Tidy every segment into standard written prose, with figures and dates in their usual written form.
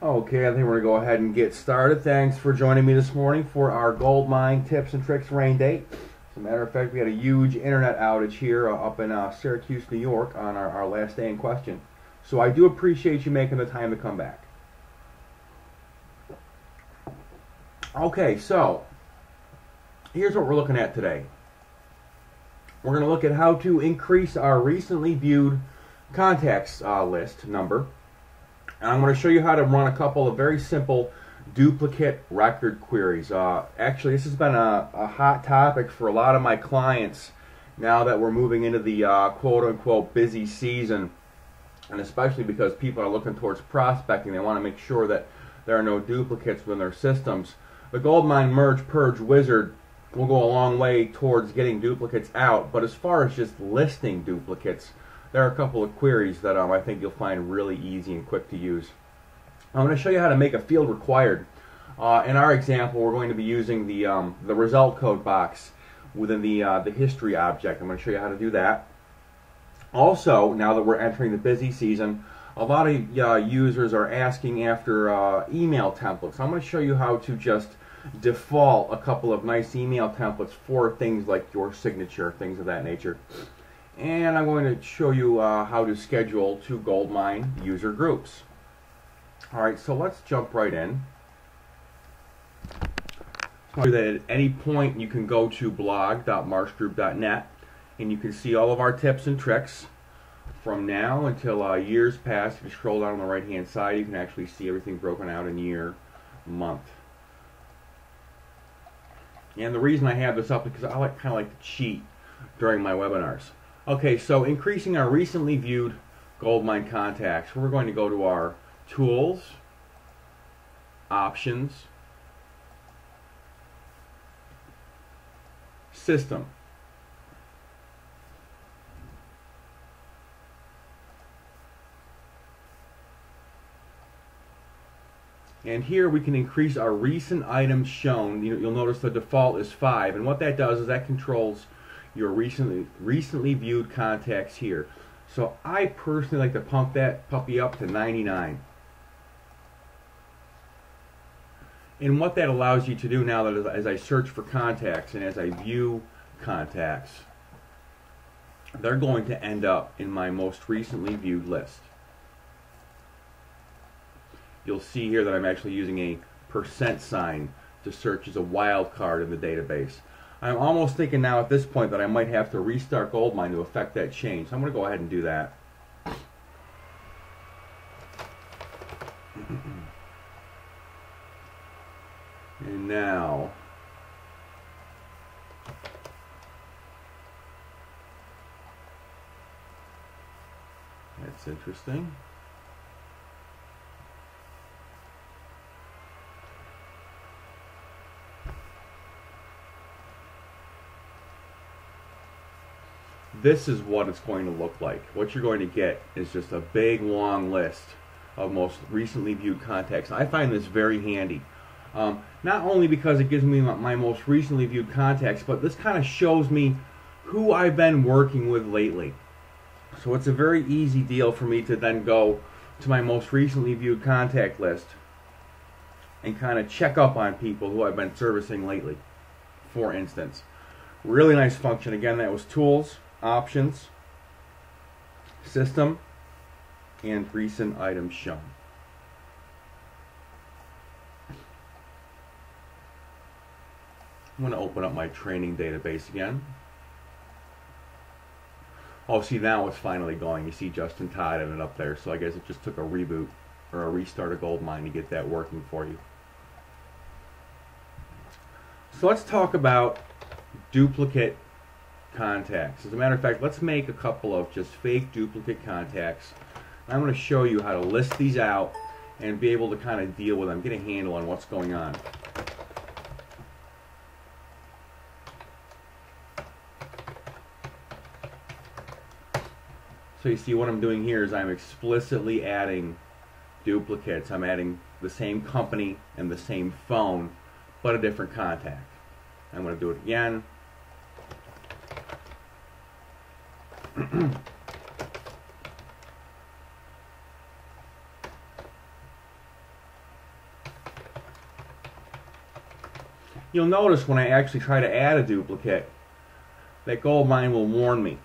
Okay, I think we're going to go ahead and get started. Thanks for joining me this morning for our GoldMine Tips and Tricks rain date. As a matter of fact, we had a huge internet outage here up in Syracuse, New York on our last day in question. So I do appreciate you making the time to come back. Okay, so here's what we're looking at today. We're going to look at how to increase our recently viewed contacts list number. And I'm going to show you how to run a couple of very simple duplicate record queries. Actually, this has been a hot topic for a lot of my clients now that we're moving into the quote-unquote busy season, and especially because people are looking towards prospecting. They want to make sure that there are no duplicates within their systems. The GoldMine Merge Purge Wizard will go a long way towards getting duplicates out, but as far as just listing duplicates, there are a couple of queries that I think you'll find really easy and quick to use. I'm going to show you how to make a field required. In our example, we're going to be using the result code box within the history object. I'm going to show you how to do that. Also, now that we're entering the busy season, a lot of users are asking after email templates. I'm going to show you how to just default a couple of nice email templates for things like your signature, things of that nature. And I'm going to show you how to schedule 2 GoldMine user groups. Alright, so let's jump right in. So that at any point you can go to blog.marshgroup.net and you can see all of our tips and tricks from now until years past. If you scroll down on the right hand side, you can actually see everything broken out in year, month. And the reason I have this up is because I kind of like to cheat during my webinars. Okay, so increasing our recently viewed GoldMine contacts, we're going to go to our Tools, Options, System. And here we can increase our recent items shown. You'll notice the default is 5, and what that does is that controls your recently viewed contacts here. So I personally like to pump that puppy up to 99. And what that allows you to do now that as I search for contacts and as I view contacts, they're going to end up in my most recently viewed list. You'll see here that I'm actually using a % sign to search as a wildcard in the database. I'm almost thinking now at this point that I might have to restart GoldMine to affect that change. So I'm going to go ahead and do that. And now, that's interesting. This is what it's going to look like. What you're going to get is just a big long list of most recently viewed contacts. I find this very handy. Not only because it gives me my most recently viewed contacts, but this kind of shows me who I've been working with lately. So it's a very easy deal for me to then go to my most recently viewed contact list and kind of check up on people who I've been servicing lately, for instance. Really nice function. Again, that was Tools, Options, System, and recent items shown. I'm going to open up my training database again. Oh, see, now it's finally going. You see Justin Todd ended up there, so I guess it just took a reboot or a restart of GoldMine to get that working for you. So let's talk about duplicate contacts. As a matter of fact, let's make a couple of just fake duplicate contacts. I'm going to show you how to list these out and be able to kind of deal with them, get a handle on what's going on. So you see what I'm doing here is I'm explicitly adding duplicates. I'm adding the same company and the same phone, but a different contact. I'm going to do it again. you'll notice when I actually try to add a duplicate that GoldMine will warn me.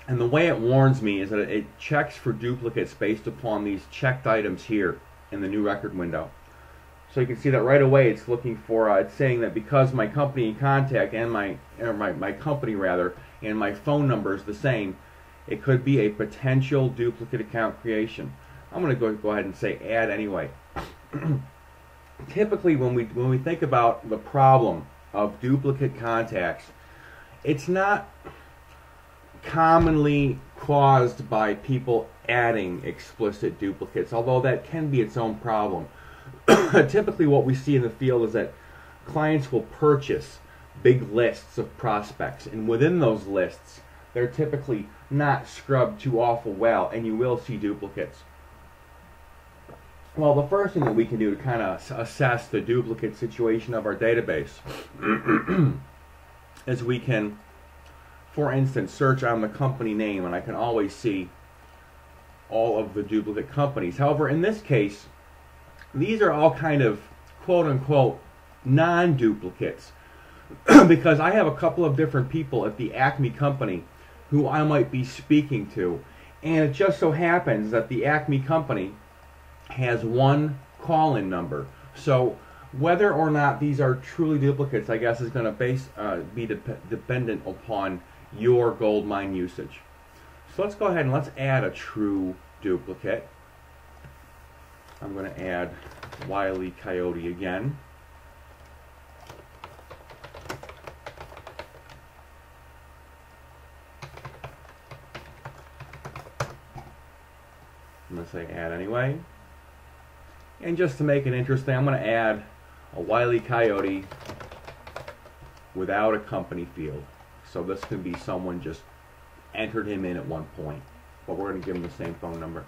And the way it warns me is that it checks for duplicates based upon these checked items here in the new record window. So you can see that right away it's looking for, it's saying that because my company contact and my company rather, and my phone number is the same, it could be a potential duplicate account creation. I'm going to go ahead and say add anyway. Typically when we think about the problem of duplicate contacts, it's not commonly caused by people adding explicit duplicates, although that can be its own problem. Typically what we see in the field is that clients will purchase big lists of prospects, and within those lists they're typically not scrubbed too awful well, and you will see duplicates. Well, the first thing that we can do to kind of assess the duplicate situation of our database is we can, for instance, search on the company name, and I can always see all of the duplicate companies. However, in this case, these are all kind of quote-unquote non-duplicates because I have a couple of different people at the Acme company who I might be speaking to, and it just so happens that the Acme company has one call-in number. So whether or not these are truly duplicates, I guess, is going to be dependent upon your GoldMine usage. So let's go ahead and let's add a true duplicate. I'm going to add Wile E. Coyote again. I'm going to say add anyway. And just to make it interesting, I'm going to add a Wile E. Coyote without a company field. So this could be someone just entered him in at one point, but we're going to give him the same phone number.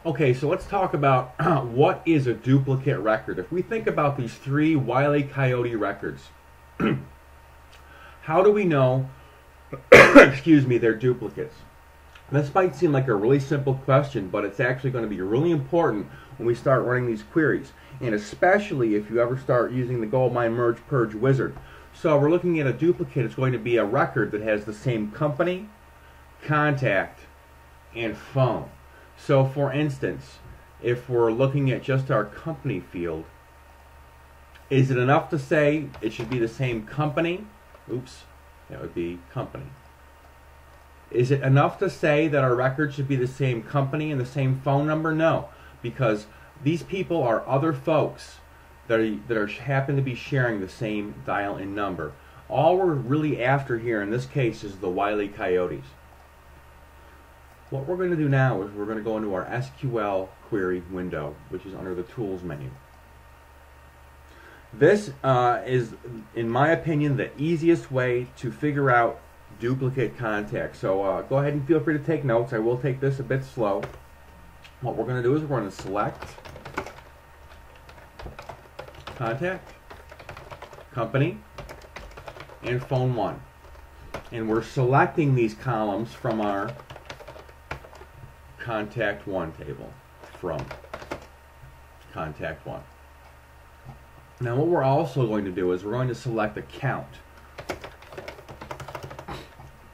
Okay, so let's talk about what is a duplicate record. If we think about these three Wile E. Coyote records, how do we know excuse me, they're duplicates? This might seem like a really simple question, but it's actually going to be really important when we start running these queries, and especially if you ever start using the GoldMine Merge Purge Wizard. So we're looking at a duplicate. It's going to be a record that has the same company, contact, and phone. So for instance, if we're looking at just our company field, is it enough to say it should be the same company? Oops, that would be company. Is it enough to say that our record should be the same company and the same phone number? No, because these people are other folks that happen to be sharing the same dial-in number. All we're really after here in this case is the Wile E. Coyotes. What we're going to do now is we're going to go into our SQL query window, which is under the Tools menu. This is, in my opinion, the easiest way to figure out duplicate contacts. So go ahead and feel free to take notes. I will take this a bit slow. What we're going to do is we're going to select contact, company, and phone 1. And we're selecting these columns from our contact 1 table, from contact 1. Now what we're also going to do is we're going to select account.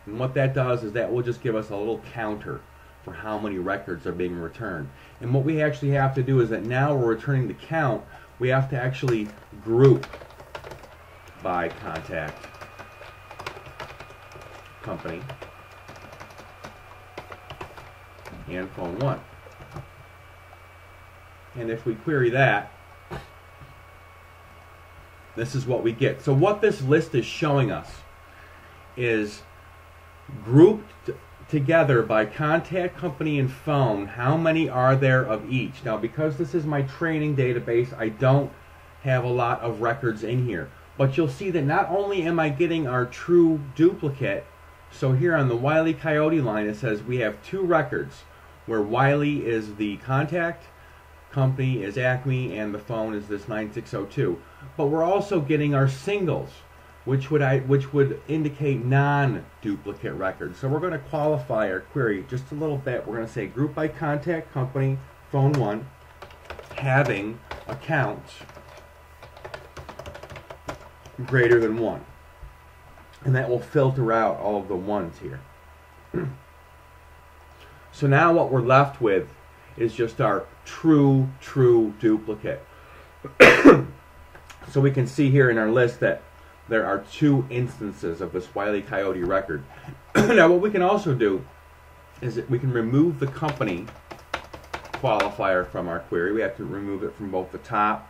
And what that does is that will just give us a little counter for how many records are being returned. And what we actually have to do is that now we're returning the count, we have to actually group by contact, company, and phone 1. And if we query that, this is what we get. So what this list is showing us is grouped together by contact, company, and phone, how many are there of each. Now because this is my training database, I don't have a lot of records in here. But you'll see that not only am I getting our true duplicate, so here on the Wile E. Coyote line it says we have 2 records where Wile E. is the contact, company is Acme, and the phone is this 9602. But we're also getting our singles. which would indicate non-duplicate records. So we're going to qualify our query just a little bit. We're going to say group by contact company phone 1 having account greater than 1. And that will filter out all of the ones here. So now what we're left with is just our true duplicate. So we can see here in our list that there are 2 instances of this Wile E. Coyote record. Now what we can also do is that we can remove the company qualifier from our query. We have to remove it from both the top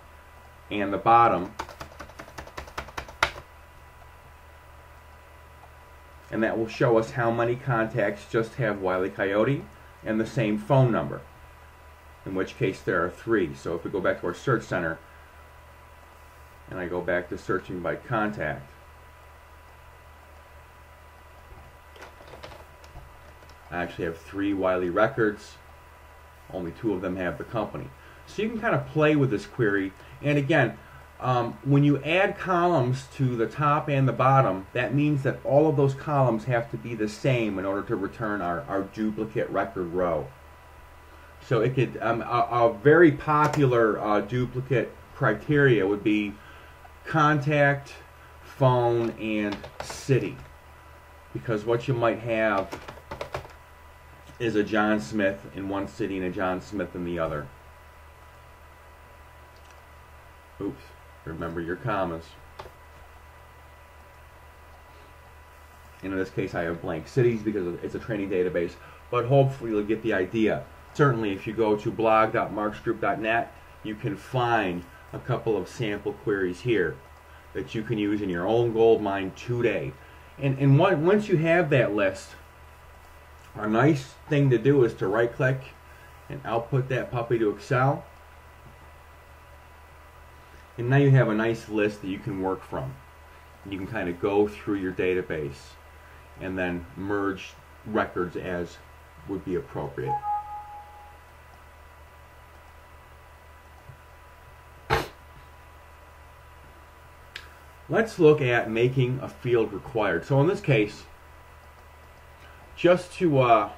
and the bottom. And that will show us how many contacts just have Wile E. Coyote and the same phone number, in which case there are 3. So if we go back to our search center and I go back to searching by contact, I actually have 3 Wile E. records. Only 2 of them have the company. So you can kind of play with this query. And again, when you add columns to the top and the bottom, that means that all of those columns have to be the same in order to return our duplicate record row. So it could a very popular duplicate criteria would be contact, phone, and city, because what you might have is a John Smith in one city and a John Smith in the other. Oops, remember your commas. And in this case I have blank cities because it's a training database, but hopefully you'll get the idea. Certainly if you go to blog.marksgroup.net, you can find a couple of sample queries here that you can use in your own GoldMine today. And once you have that list, a nice thing to do is to right click and output that puppy to Excel. And now you have a nice list that you can work from. You can kind of go through your database and then merge records as would be appropriate. Let's look at making a field required. So in this case, just to